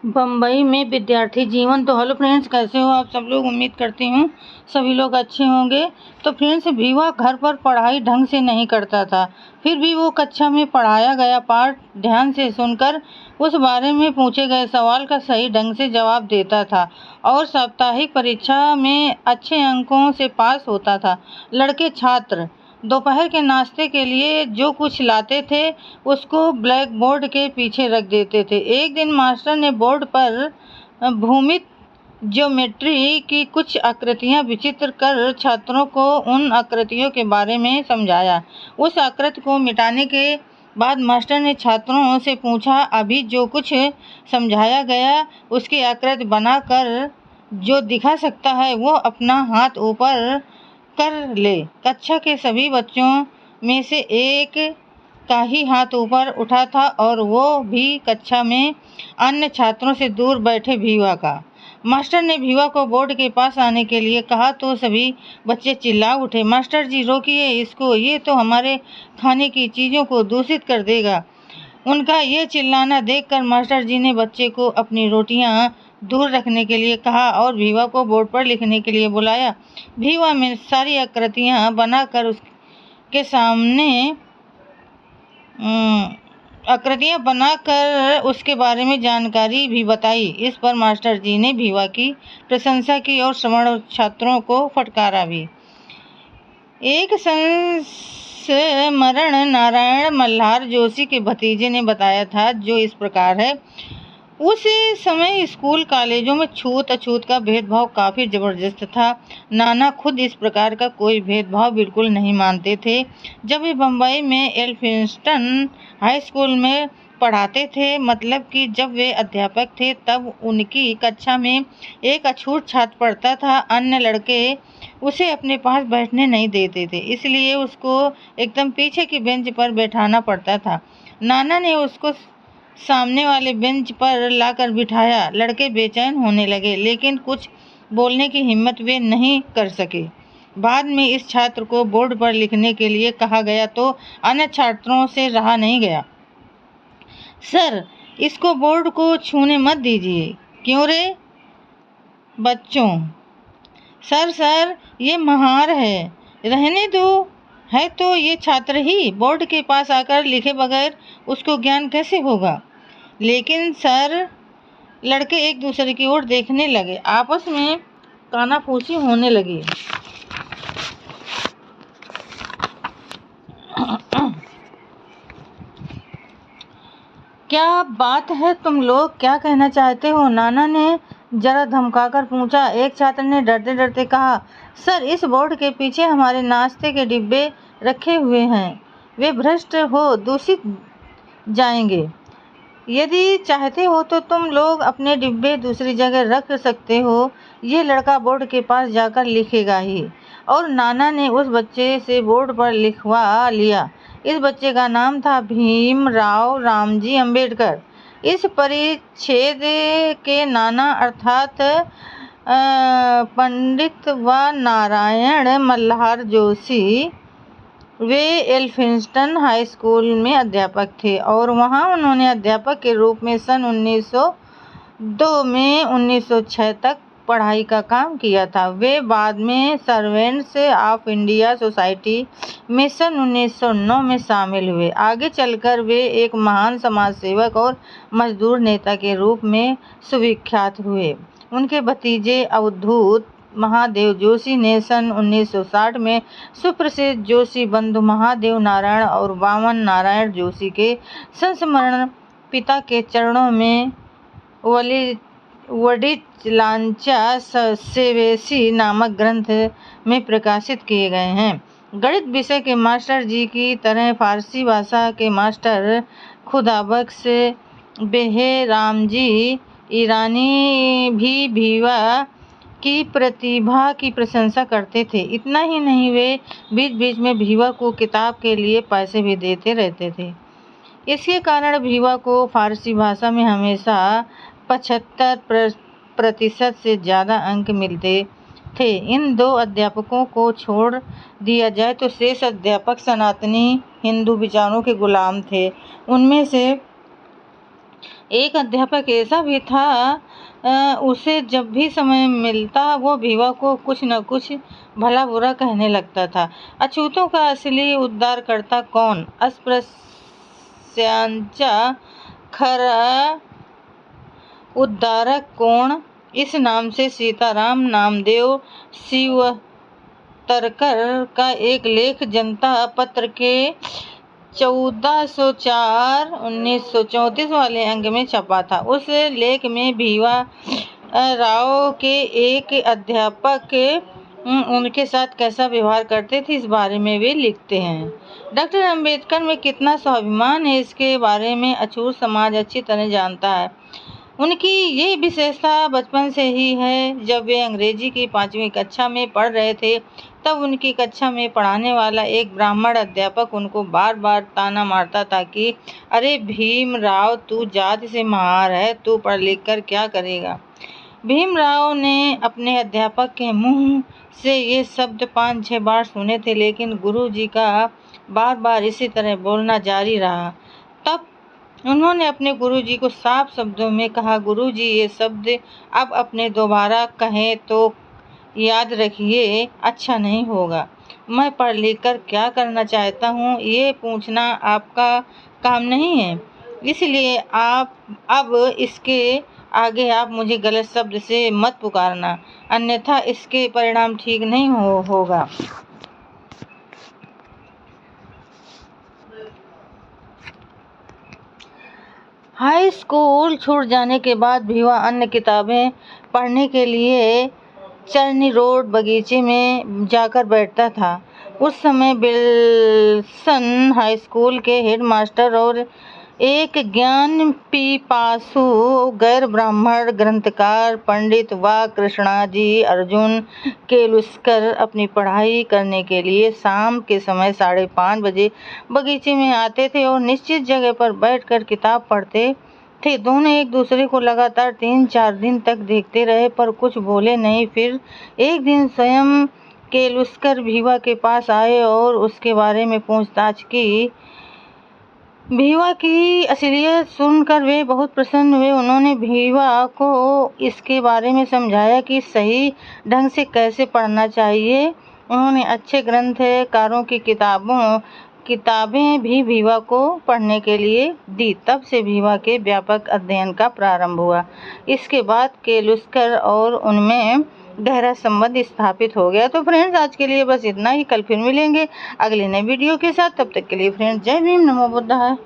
बम्बई में विद्यार्थी जीवन। तो हेलो फ्रेंड्स, कैसे हो आप सब लोग। उम्मीद करती हूँ सभी लोग अच्छे होंगे। तो फ्रेंड्स, भीवा घर पर पढ़ाई ढंग से नहीं करता था, फिर भी वो कक्षा में पढ़ाया गया पाठ ध्यान से सुनकर उस बारे में पूछे गए सवाल का सही ढंग से जवाब देता था और साप्ताहिक परीक्षा में अच्छे अंकों से पास होता था। लड़के छात्र दोपहर के नाश्ते के लिए जो कुछ लाते थे उसको ब्लैक बोर्ड के पीछे रख देते थे। एक दिन मास्टर ने बोर्ड पर भूमित ज्योमेट्री की कुछ आकृतियां विचित्र कर छात्रों को उन आकृतियों के बारे में समझाया। उस आकृति को मिटाने के बाद मास्टर ने छात्रों से पूछा, अभी जो कुछ समझाया गया उसकी आकृति बनाकर जो दिखा सकता है वो अपना हाथ ऊपर कर ले। कक्षा के सभी बच्चों में से एक का ही हाथ ऊपर उठा था और वो भी कक्षा में अन्य छात्रों से दूर बैठे भीवा का। मास्टर ने भीवा को बोर्ड के पास आने के लिए कहा तो सभी बच्चे चिल्ला उठे, मास्टर जी रोकिए इसको, ये तो हमारे खाने की चीज़ों को दूषित कर देगा। उनका ये चिल्लाना देखकर मास्टर जी ने बच्चे को अपनी रोटियां दूर रखने के लिए कहा और भीवा को बोर्ड पर लिखने के लिए बुलाया। भीवा में सारी आकृतियां बनाकर उसके बारे में जानकारी भी बताई। इस पर मास्टर जी ने भीवा की प्रशंसा की और श्रवण छात्रों को फटकारा भी। एक संस्मरण नारायण मल्हार जोशी के भतीजे ने बताया था, जो इस प्रकार है। उस समय स्कूल कॉलेजों में छूत अछूत का भेदभाव काफ़ी ज़बरदस्त था। नाना खुद इस प्रकार का कोई भेदभाव बिल्कुल नहीं मानते थे। जब वे बम्बई में एल्फिंस्टन हाई स्कूल में पढ़ाते थे, मतलब कि जब वे अध्यापक थे, तब उनकी कक्षा में एक अछूत छात्र पढ़ता था। अन्य लड़के उसे अपने पास बैठने नहीं देते थे, इसलिए उसको एकदम पीछे की बेंच पर बैठाना पड़ता था। नाना ने उसको सामने वाले बेंच पर लाकर बिठाया। लड़के बेचैन होने लगे, लेकिन कुछ बोलने की हिम्मत वे नहीं कर सके। बाद में इस छात्र को बोर्ड पर लिखने के लिए कहा गया तो अन्य छात्रों से रहा नहीं गया। सर, इसको बोर्ड को छूने मत दीजिए। क्यों रे बच्चों? सर, ये महार है, रहने दो। है तो ये छात्र ही, बोर्ड के पास आकर लिखे बगैर उसको ज्ञान कैसे होगा? लेकिन सर, लड़के एक दूसरे की ओर देखने लगे, आपस में कानाफूसी होने लगी। क्या बात है, तुम लोग क्या कहना चाहते हो? नाना ने जरा धमकाकर पूछा। एक छात्र ने डरते डरते कहा, सर, इस बोर्ड के पीछे हमारे नाश्ते के डिब्बे रखे हुए हैं, वे भ्रष्ट हो दूषित जाएंगे। यदि चाहते हो तो तुम लोग अपने डिब्बे दूसरी जगह रख सकते हो, ये लड़का बोर्ड के पास जाकर लिखेगा ही। और नाना ने उस बच्चे से बोर्ड पर लिखवा लिया। इस बच्चे का नाम था भीमराव रामजी अम्बेडकर। इस परिच्छेद के नाना अर्थात पंडित व नारायण मल्हार जोशी, वे एल्फिंस्टन हाई स्कूल में अध्यापक थे और वहां उन्होंने अध्यापक के रूप में सन 1902 में 1906 तक पढ़ाई का काम किया था। वे बाद में सर्वेंट्स ऑफ इंडिया सोसाइटी में सन 1909 में शामिल हुए। आगे चलकर वे एक महान समाज सेवक और मजदूर नेता के रूप में सुविख्यात हुए। उनके भतीजे अवधूत महादेव जोशी ने सन 1960 में सुप्रसिद्ध जोशी बंधु महादेव नारायण और वामन नारायण जोशी के संस्मरण पिता के चरणों में वडिलांच्या सेवेसी नामक ग्रंथ में प्रकाशित किए गए हैं। गणित विषय के मास्टर जी की तरह फारसी भाषा के मास्टर खुदाबख्श बेहरामजी ईरानी भी भीवा की प्रतिभा की प्रशंसा करते थे। इतना ही नहीं, वे बीच बीच में भीवा को किताब के लिए पैसे भी देते रहते थे। इसके कारण भीवा को फारसी भाषा में हमेशा 75% से ज़्यादा अंक मिलते थे। इन दो अध्यापकों को छोड़ दिया जाए तो शेष अध्यापक सनातनी हिंदू विचारों के गुलाम थे। उनमें से एक अध्यापक ऐसा भी था, उसे जब भी समय मिलता वो भीवा को कुछ न कुछ भला बुरा कहने लगता था। अछूतों का असली उद्धारकर्ता कौन? अस्पृश्यांचा खरा उद्धारक कौन? इस नाम से सीताराम नामदेव शिवतरकर का एक लेख जनता पत्र के 1404/1934 वाले अंक में छपा था। उस लेख में भीवा राव के एक अध्यापक उनके साथ कैसा व्यवहार करते थे इस बारे में वे लिखते हैं। डॉक्टर अंबेडकर में कितना स्वाभिमान है इसके बारे में अछूत समाज अच्छी तरह जानता है। उनकी ये विशेषता बचपन से ही है। जब वे अंग्रेजी की 5वीं कक्षा में पढ़ रहे थे तब उनकी कक्षा में पढ़ाने वाला एक ब्राह्मण अध्यापक उनको बार बार ताना मारता था कि अरे भीमराव, तू जाति से महार है, तू पढ़ लिख कर क्या करेगा। भीमराव ने अपने अध्यापक के मुंह से ये शब्द 5-6 बार सुने थे, लेकिन गुरुजी का बार बार इसी तरह बोलना जारी रहा। तब उन्होंने अपने गुरुजी को साफ शब्दों में कहा, गुरुजी ये शब्द अब अपने दोबारा कहें तो याद रखिए, अच्छा नहीं होगा। मैं पढ़ लिख कर क्या करना चाहता हूँ ये पूछना आपका काम नहीं है, इसलिए आप अब इसके आगे आप मुझे गलत शब्द से मत पुकारना, अन्यथा इसके परिणाम ठीक नहीं होगा। हाई स्कूल छूट जाने के बाद भीवा अन्य किताबें पढ़ने के लिए चर्नी रोड बगीचे में जाकर बैठता था। उस समय विल्सन हाई स्कूल के हेडमास्टर और एक ज्ञान पिपासु गैर ब्राह्मण ग्रंथकार पंडित व कृष्णाजी अर्जुन केलुस्कर अपनी पढ़ाई करने के लिए शाम के समय 5:30 बजे बगीचे में आते थे और निश्चित जगह पर बैठकर किताब पढ़ते थे। दोनों एक दूसरे को लगातार 3-4 दिन तक देखते रहे पर कुछ बोले नहीं। फिर एक दिन स्वयं केलुस्कर भीवा के पास आए और उसके बारे में पूछताछ की। भीवा की असलियत सुनकर वे बहुत प्रसन्न हुए। उन्होंने भीवा को इसके बारे में समझाया कि सही ढंग से कैसे पढ़ना चाहिए। उन्होंने अच्छे ग्रंथकारों की किताबें भी भीवा को पढ़ने के लिए दी। तब से भीवा के व्यापक अध्ययन का प्रारंभ हुआ। इसके बाद केलुस्कर और उनमें गहरा संबंध स्थापित हो गया। तो फ्रेंड्स, आज के लिए बस इतना ही। कल फिर मिलेंगे अगले नए वीडियो के साथ। तब तक के लिए फ्रेंड्स, जय भीम, नमो बुद्धाय।